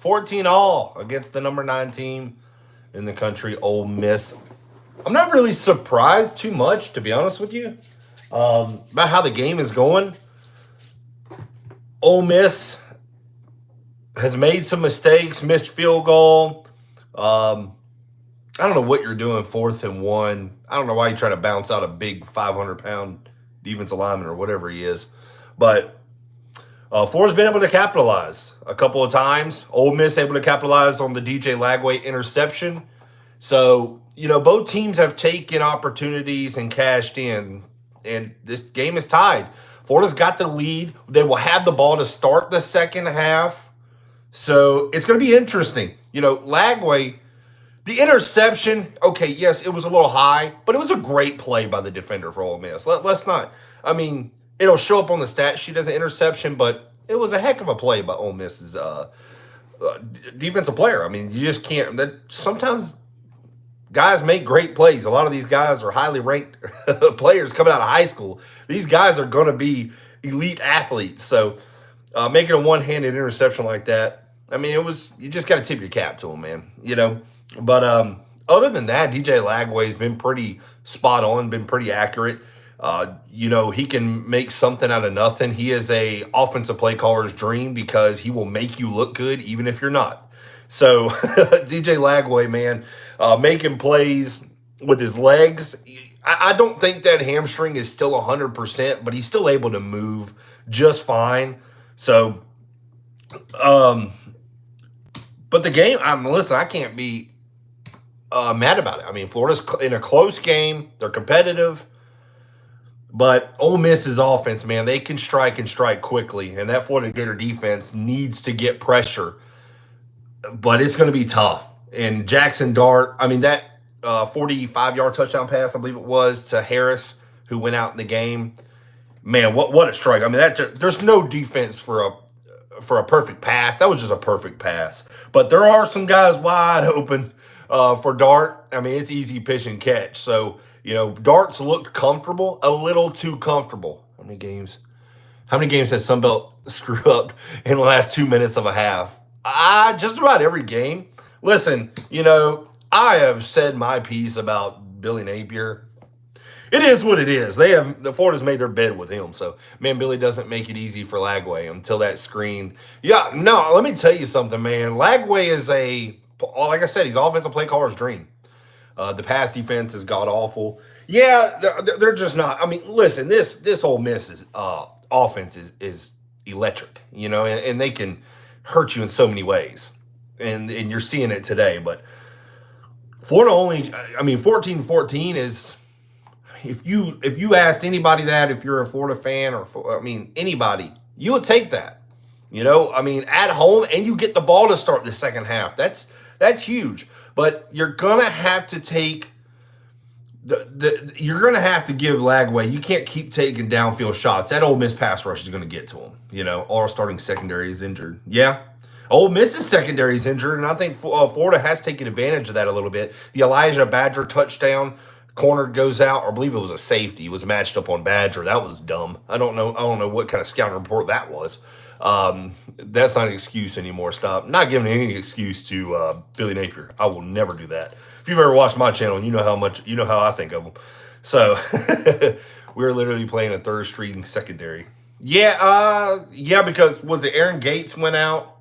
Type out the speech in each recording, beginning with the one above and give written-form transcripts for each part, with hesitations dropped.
14 all against the number 9 team in the country, Ole Miss. I'm not really surprised too much, to be honest with you, about how the game is going. Ole Miss has made some mistakes, missed field goal. Um, I don't know what you're doing 4th and 1. I don't know why you try to bounce out a big 500-pound defensive lineman or whatever he is. But Florida's been able to capitalize a couple of times. Ole Miss able to capitalize on the DJ Lagway interception. So, both teams have taken opportunities and cashed in, and this game is tied. Florida's got the lead. They will have the ball to start the second half. So it's going to be interesting. Lagway, the interception, okay, yes, it was a little high, but it was a great play by the defender for Ole Miss. Let's not, it'll show up on the stat sheet as an interception, but it was a heck of a play by Ole Miss's defensive player. You just can't. Sometimes guys make great plays. A lot of these guys are highly ranked players coming out of high school. These guys are going to be elite athletes. So making a one-handed interception like that, you just got to tip your cap to him, man. But other than that, DJ Lagway's been pretty spot on, been pretty accurate. He can make something out of nothing. He is a offensive play caller's dream because he will make you look good even if you're not. So DJ Lagway, man, making plays with his legs. I don't think that hamstring is still 100%, but he's still able to move just fine. So, but the game, listen, I can't be mad about it. Florida's in a close game. They're competitive. But Ole Miss's offense, man, they can strike and strike quickly. And that Florida Gator defense needs to get pressure. But it's going to be tough. And Jackson Dart, that 45-yard touchdown pass, I believe it was, to Harris, who went out in the game. Man, what a strike. There's no defense for a perfect pass. That was just a perfect pass. But there are some guys wide open for Dart. It's easy pitch and catch. So, Dart's looked comfortable, a little too comfortable. How many games has Sunbelt screwed up in the last 2 minutes of a half? Just about every game. Listen, I have said my piece about Billy Napier. It is what it is. The Florida's made their bed with him. So, man, Billy doesn't make it easy for Lagway until that screen. Yeah, no, let me tell you something, man. Lagway is like I said, he's offensive play caller's dream. The pass defense is god awful. Yeah, they're just not. Listen, this Ole Miss offense is electric, and they can hurt you in so many ways, and you're seeing it today. But Florida only, 14-14 is. If you asked anybody that, if you're a Florida fan or anybody, you would take that. At home, and you get the ball to start the second half. That's huge. But you're gonna have to take you're gonna have to give Lagway. You can't keep taking downfield shots. That Ole Miss pass rush is gonna get to him. Our starting secondary is injured. Yeah, Ole Miss's secondary is injured, and I think Florida has taken advantage of that a little bit. The Elijah Badger touchdown, corner goes out, or I believe it was a safety. It was matched up on Badger. That was dumb. I don't know what kind of scouting report that was. That's not an excuse anymore. Stop. Not giving any excuse to Billy Napier. I will never do that. If you've ever watched my channel, you know how I think of them. So we were literally playing a third string secondary. Yeah, because was it Aaron Gates went out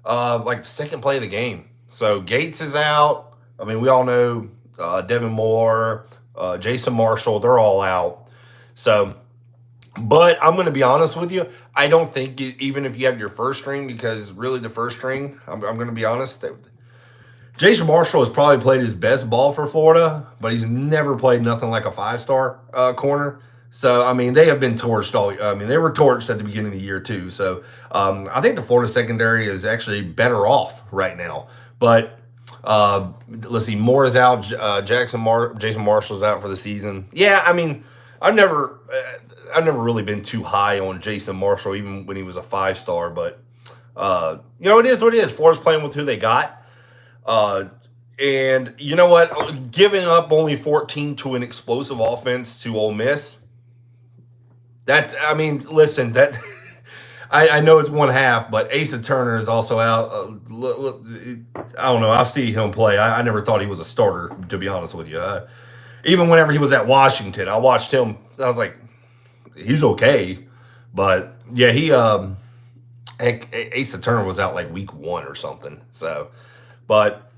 like the second play of the game. So Gates is out. We all know Devin Moore, Jason Marshall, they're all out. So, but I'm going to be honest with you. I don't think even if you have your first string, because really the first string, I'm going to be honest, Jason Marshall has probably played his best ball for Florida, but he's never played nothing like a 5-star corner. So, they have been torched they were torched at the beginning of the year too. So, I think the Florida secondary is actually better off right now. But let's see, Moore is out. Jason Marshall's out for the season. Yeah, I've never really been too high on Jason Marshall, even when he was a 5-star. But it is what it is. Florida's playing with who they got. And you know what? Giving up only 14 to an explosive offense to Ole Miss. Listen, I know it's one half, but Asa Turner is also out. I don't know. I see him play. I never thought he was a starter, to be honest with you. Even whenever he was at Washington, I watched him. I was like, he's okay, but yeah, Asa Turner was out like week 1 or something. So, but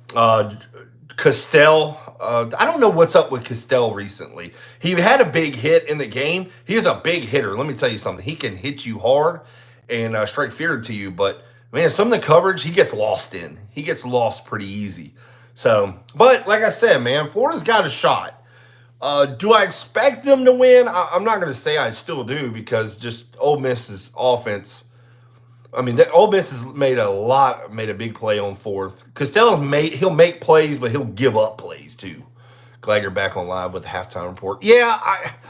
Castell, I don't know what's up with Castell recently. He had a big hit in the game. He is a big hitter. Let me tell you something. He can hit you hard and strike fear to you, but man, some of the coverage he gets lost in. He gets lost pretty easy. So, but like I said, man, Florida's got a shot. Do I expect them to win? I'm not going to say I still do because just Ole Miss's offense. I mean, Ole Miss has made a big play on fourth. He'll make plays, but he'll give up plays too. Glad you're back on live with the halftime report. Yeah,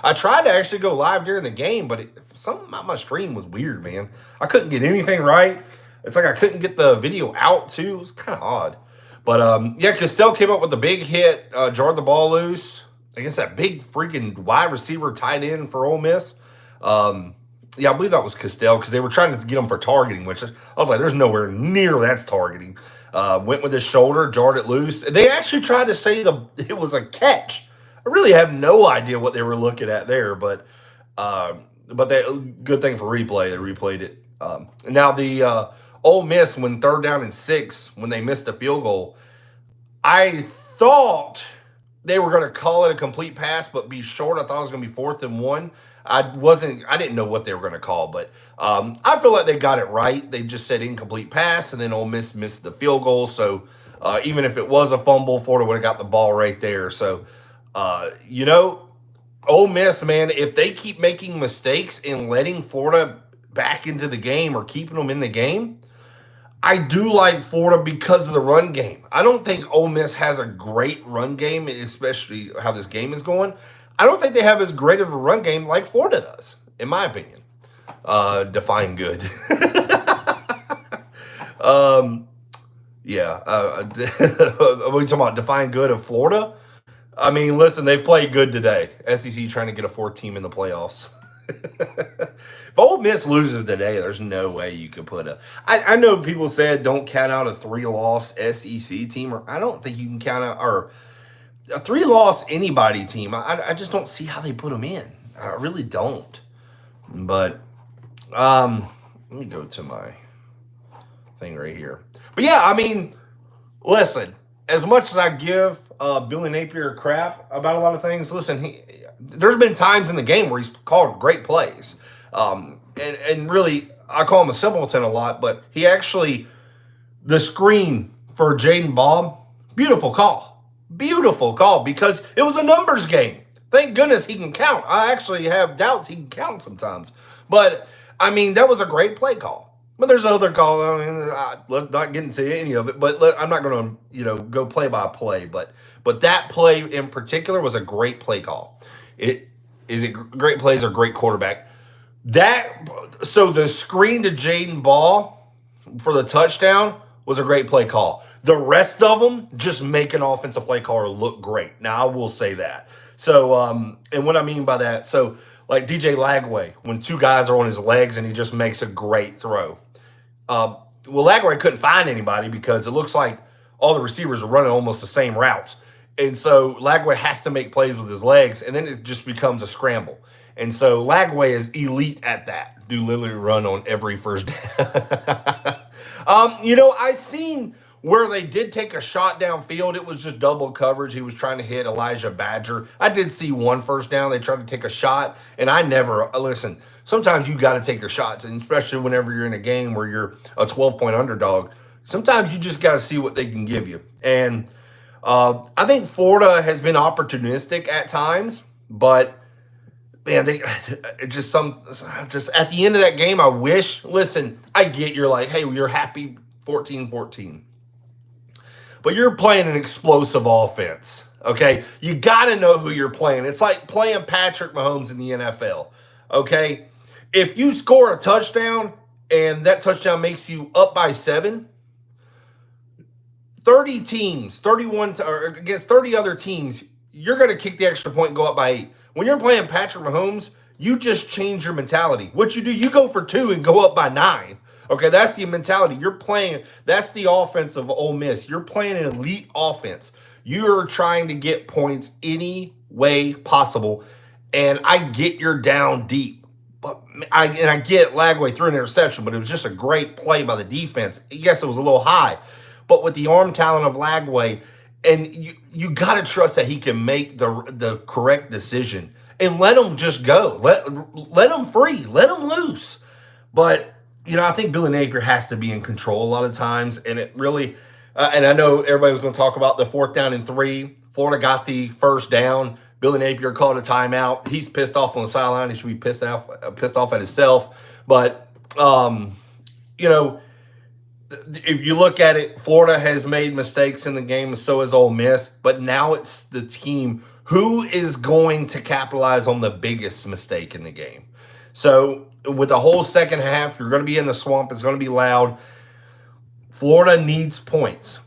I tried to actually go live during the game, but something about my stream was weird, man. I couldn't get anything right. It's like I couldn't get the video out too. It was kind of odd. But yeah, Castell came up with a big hit, jarred the ball loose against that big freaking wide receiver tight end for Ole Miss. Yeah, I believe that was Castell because they were trying to get him for targeting, which I was like, there's nowhere near that's targeting. Went with his shoulder, jarred it loose. They actually tried to say it was a catch. I really have no idea what they were looking at there, but good thing for replay. They replayed it. Now the Ole Miss, when 3rd down and 6, when they missed the field goal, I thought they were going to call it a complete pass, but be short. I thought it was going to be 4th and 1. I didn't know what they were going to call, but I feel like they got it right. They just said incomplete pass, and then Ole Miss missed the field goal. So even if it was a fumble, Florida would have got the ball right there. So, Ole Miss, man, if they keep making mistakes and letting Florida back into the game or keeping them in the game, I do like Florida because of the run game. I don't think Ole Miss has a great run game, especially how this game is going. I don't think they have as great of a run game like Florida does, in my opinion. Define good. Yeah. Are we talking about define good of Florida? I mean, listen, they've played good today. SEC trying to get a 4th team in the playoffs. If Ole Miss loses today, there's no way you could put I know people said don't count out a 3-loss SEC team, or I don't think you can count out or a 3-loss anybody team. I just don't see how they put them in. I really don't. But let me go to my thing right here. But yeah, I mean, listen, as much as I give Billy Napier crap about a lot of things, listen, there's been times in the game where he's called great plays. And really, I call him a simpleton a lot, but he actually, the screen for Jaden Baum, beautiful call because it was a numbers game. Thank goodness he can count. I actually have doubts he can count sometimes. But, I mean, that was a great play call. But there's other call. I mean, let's not get into any of it. But I'm not going to, go play by play. But that play in particular was a great play call. Great plays or great quarterback. So the screen to Jaden Ball for the touchdown was a great play call. The rest of them just make an offensive play caller look great. Now, I will say that. So, and what I mean by that, so like DJ Lagway, when 2 guys are on his legs and he just makes a great throw. Well, Lagway couldn't find anybody because it looks like all the receivers are running almost the same routes. And so Lagway has to make plays with his legs, and then it just becomes a scramble. And so Lagway is elite at that. Do literally run on every first down. I seen where they did take a shot downfield. It was just double coverage. He was trying to hit Elijah Badger. I did see one first down. They tried to take a shot, and I never listen. Sometimes you got to take your shots, and especially whenever you're in a game where you're a 12-point underdog. Sometimes you just got to see what they can give you. And I think Florida has been opportunistic at times, but man, just at the end of that game, I wish. Listen, I get you're like, hey, you're happy 14-14. But you're playing an explosive offense, okay? You got to know who you're playing. It's like playing Patrick Mahomes in the NFL, okay? If you score a touchdown and that touchdown makes you up by 7, 30 teams, 31 or against 30 other teams, you're going to kick the extra point and go up by 8. When you're playing Patrick Mahomes, You just change your mentality. What you do, you go for 2 and go up by 9. Okay, that's the mentality. You're playing, that's the offense of Ole Miss. You're playing an elite offense. You're trying to get points any way possible. And I get you're down deep. But I get Lagway threw an interception, but it was just a great play by the defense. Yes, it was a little high. But with the arm talent of Lagway, and you got to trust that he can make the correct decision and let him just go. Let him free. Let him loose. But I think Billy Napier has to be in control a lot of times, and it really. And I know everybody was going to talk about the 4th down and 3. Florida got the first down. Billy Napier called a timeout. He's pissed off on the sideline. He should be pissed off at himself. But if you look at it, Florida has made mistakes in the game, and so has Ole Miss. But now it's the team who is going to capitalize on the biggest mistake in the game. So with the whole second half, you're going to be in the swamp. It's going to be loud. Florida needs points.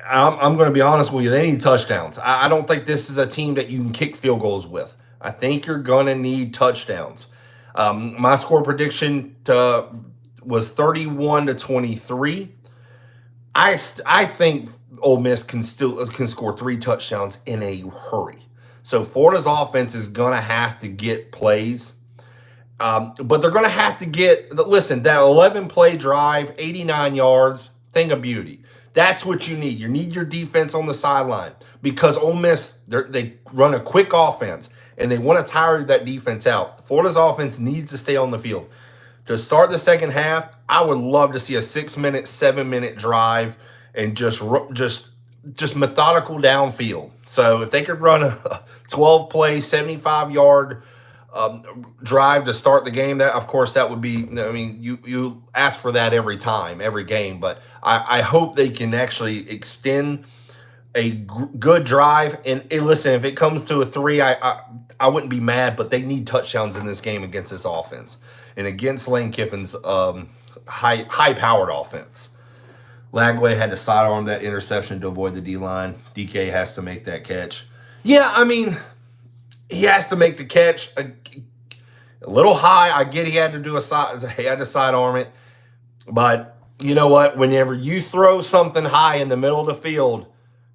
I'm going to be honest with you. They need touchdowns. I don't think this is a team that you can kick field goals with. I think you're going to need touchdowns. My score prediction was 31-23. I think Ole Miss can score 3 touchdowns in a hurry. So Florida's offense is going to have to get plays. But they're going to have to listen, that 11-play drive, 89 yards, thing of beauty. That's what you need. You need your defense on the sideline because Ole Miss, they run a quick offense, and they want to tire that defense out. Florida's offense needs to stay on the field. To start the second half, I would love to see a 6-minute, 7-minute drive and just methodical downfield. So if they could run a 12-play, 75-yard drive to start the game, that of course that would be, you ask for that every time, every game, but I hope they can actually extend a good drive. And listen, if it comes to a 3, I wouldn't be mad, but they need touchdowns in this game against this offense and against Lane Kiffin's high-powered offense. Lagway had to sidearm that interception to avoid the D-line. DK has to make that catch. Yeah, he has to make the catch a little high. I get he had to sidearm it, but you know what? Whenever you throw something high in the middle of the field,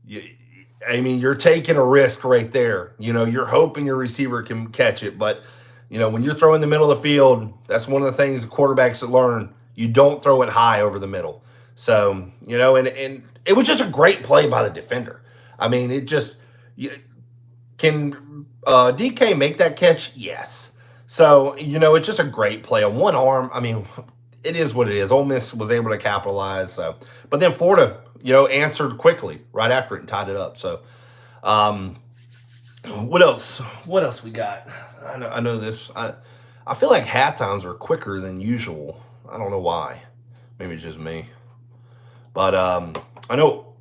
you're taking a risk right there. You're hoping your receiver can catch it, but when you're throwing the middle of the field, that's one of the things the quarterbacks that learn. You don't throw it high over the middle. So and it was just a great play by the defender. Can DK make that catch? Yes. So, it's just a great play on one arm. It is what it is. Ole Miss was able to capitalize. So, but then Florida, answered quickly right after it and tied it up. So, what else? What else we got? I know this. I feel like half times are quicker than usual. I don't know why. Maybe it's just me. But I know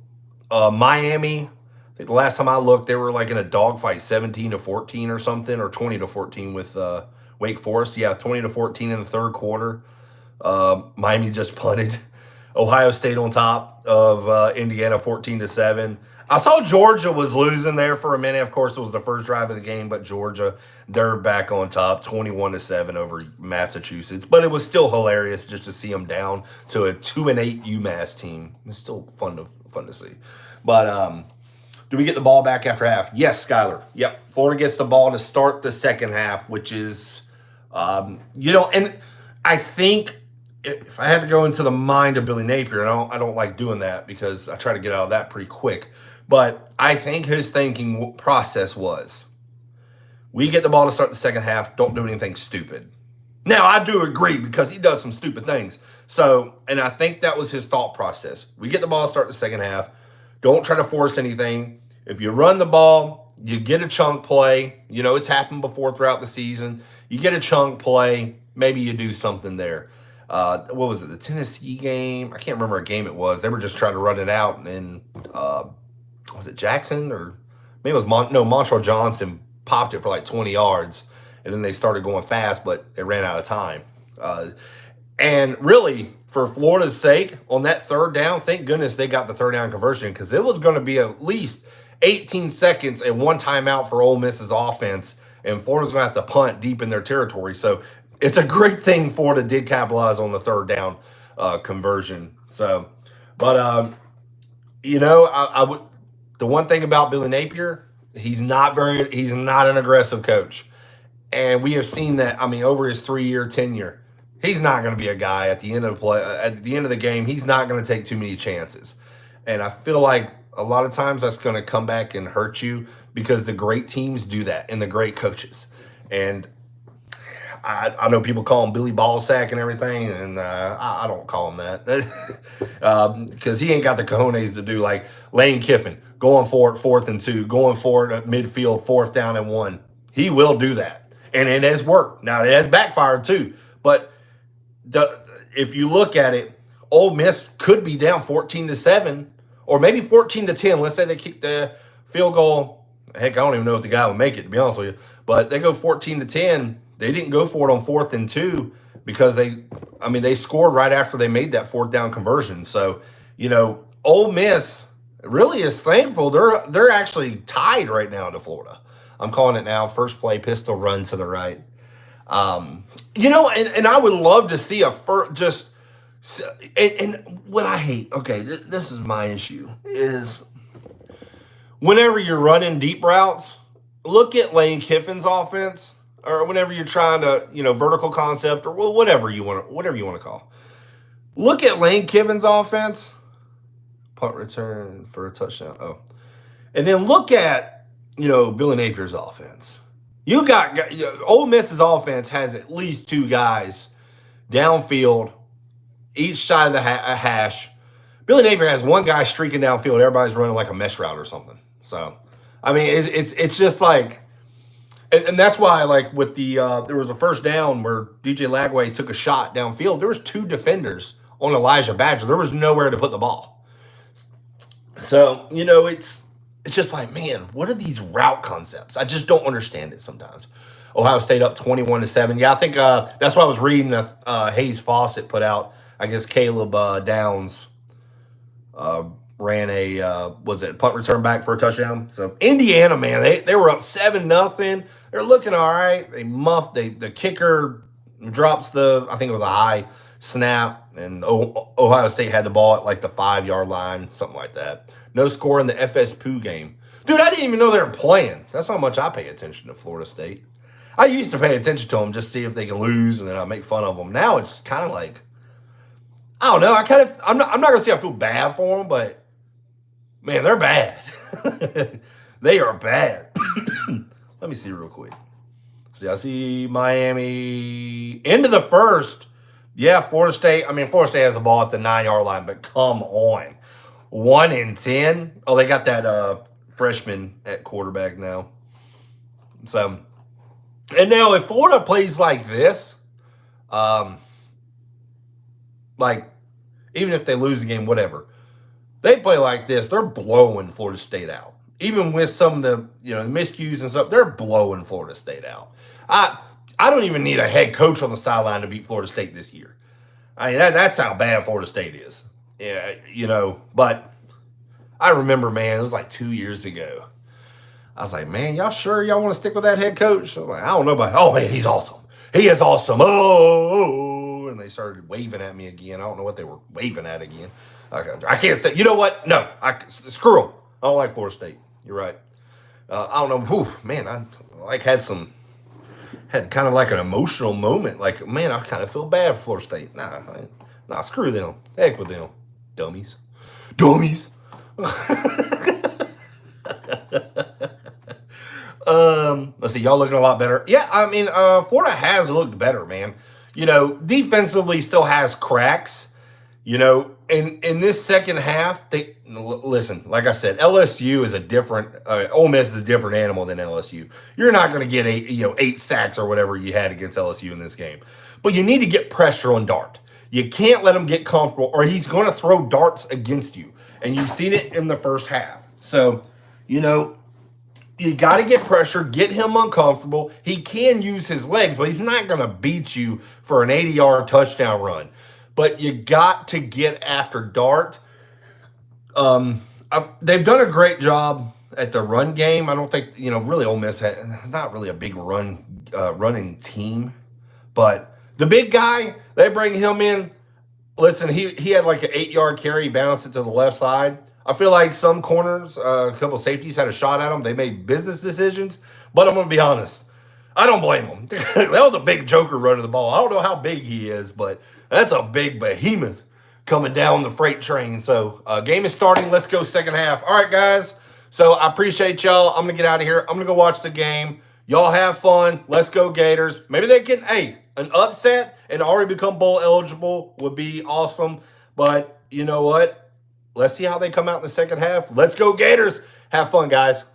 Miami. I think the last time I looked, they were like in a dogfight, 17-14 or something, or 20-14 with Wake Forest. Yeah, 20-14 in the third quarter. Miami just punted. Ohio State on top of Indiana, 14-7. I saw Georgia was losing there for a minute. Of course, it was the first drive of the game, but Georgia, they're back on top, 21-7 over Massachusetts. But it was still hilarious just to see them down to a 2-8 UMass team. It's still fun to see. But do we get the ball back after half? Yes, Skyler. Yep. Florida gets the ball to start the second half, which is, and I think if I had to go into the mind of Billy Napier, and I don't like doing that because I try to get out of that pretty quick, but I think his thinking process was, we get the ball to start the second half, don't do anything stupid. Now, I do agree because he does some stupid things. So, and I think that was his thought process. We get the ball to start the second half, don't try to force anything. If you run the ball, you get a chunk play. It's happened before throughout the season. You get a chunk play, maybe you do something there. What was it, the Tennessee game? I can't remember what game it was. They were just trying to run it out, and then was it Jackson or maybe it was Montrell Johnson popped it for like 20 yards, and then they started going fast, but they ran out of time. And really, for Florida's sake, on that third down, thank goodness they got the third down conversion because it was going to be at least 18 seconds and one timeout for Ole Miss's offense and Florida's going to have to punt deep in their territory. So it's a great thing Florida did capitalize on the third down conversion. So, but I would. The one thing about Billy Napier, he's not an aggressive coach, and we have seen that. I mean, over his 3-year tenure, he's not going to be a guy at the end of the play. At the end of the game, he's not going to take too many chances, and I feel like a lot of times that's going to come back and hurt you because the great teams do that and the great coaches. And I know people call him Billy Ballsack and everything, and I don't call him that because he ain't got the cojones to do like Lane Kiffin going for it 4th and 2, going for it at midfield 4th down and 1. He will do that, and it has worked. Now it has backfired too, but if you look at it, Ole Miss could be down 14-7 or maybe 14-10. Let's say they kick the field goal. Heck, I don't even know if the guy would make it, to be honest with you. But they go 14-10. They didn't go for it on 4th and 2 because they scored right after they made that 4th down conversion. So, Ole Miss really is thankful. They're actually tied right now to Florida. I'm calling it now. First play, pistol run to the right. And I would love to see and what I hate, okay, this is my issue, is whenever you're running deep routes, look at Lane Kiffin's offense, or whenever you're trying to, vertical concept, or whatever you want to call. Look at Lane Kiffin's offense, punt return for a touchdown. Oh, and then look at, Billy Napier's offense. You got Ole Miss's offense has at least 2 guys downfield, each side of the hash. Billy Napier has 1 guy streaking downfield. Everybody's running like a mesh route or something. So, I mean, it's just like, and that's why, like with the there was a first down where DJ Lagway took a shot downfield. There was 2 defenders on Elijah Badger. There was nowhere to put the ball. So it's just like, man, what are these route concepts? I just don't understand it sometimes. Ohio State up 21-7. Yeah, I think that's what I was reading. Hayes Fawcett put out. I guess Caleb Downs ran a punt return back for a touchdown. So Indiana, man, they were up 7-0. They're looking all right. They muffed. The kicker drops I think it was a high snap, and Ohio State had the ball at like the 5-yard line, something like that. No score in the FS2 game. Dude, I didn't even know they were playing. That's how much I pay attention to Florida State. I used to pay attention to them just to see if they can lose, and then I make fun of them. Now it's kind of like, I don't know. I'm not gonna say I feel bad for them, but man, they're bad. They are bad. Let me see real quick. See, I see Miami into the first. Yeah, Florida State. Florida State has the ball at the 9-yard line, but come on, 1-10. Oh, they got that freshman at quarterback now. So, and now if Florida plays like this, like, even if they lose the game, whatever, they play like this, they're blowing Florida State out. Even with some of the, the miscues and stuff, they're blowing Florida State out. I don't even need a head coach on the sideline to beat Florida State this year. That's how bad Florida State is. Yeah, but I remember, man, it was like 2 years ago. I was like, man, y'all sure y'all want to stick with that head coach? I was like, I don't know about, oh, man, he's awesome. He is awesome. Oh, and they started waving at me again. I don't know what they were waving at again. I can't stay. You know what? No, screw them. I don't like Florida State. You're right. I don't know. Whew, man, I had kind of like an emotional moment. Like, man, I kind of feel bad for Florida State. Nah, screw them. Heck with them. Dummies. Let's see. Y'all looking a lot better. Yeah, Florida has looked better, man. Defensively still has cracks. In this second half, listen, like I said, LSU is Ole Miss is a different animal than LSU. You're not going to get 8 sacks or whatever you had against LSU in this game. But you need to get pressure on Dart. You can't let him get comfortable, or he's going to throw darts against you. And you've seen it in the first half. So, you got to get pressure, get him uncomfortable. He can use his legs, but he's not going to beat you for an 80-yard touchdown run. But you got to get after Dart. They've done a great job at the run game. I don't think, really Ole Miss had not really a big running team, but the big guy, they bring him in. Listen, he had like an 8-yard carry, bounced it to the left side. I feel like some corners, a couple safeties had a shot at him. They made business decisions, but I'm going to be honest. I don't blame him. That was a big joker running the ball. I don't know how big he is, but that's a big behemoth coming down the freight train. So game is starting. Let's go second half. All right, guys. So I appreciate y'all. I'm going to get out of here. I'm going to go watch the game. Y'all have fun. Let's go Gators. Maybe they get, an upset and already become bowl eligible would be awesome. But you know what? Let's see how they come out in the second half. Let's go Gators. Have fun, guys.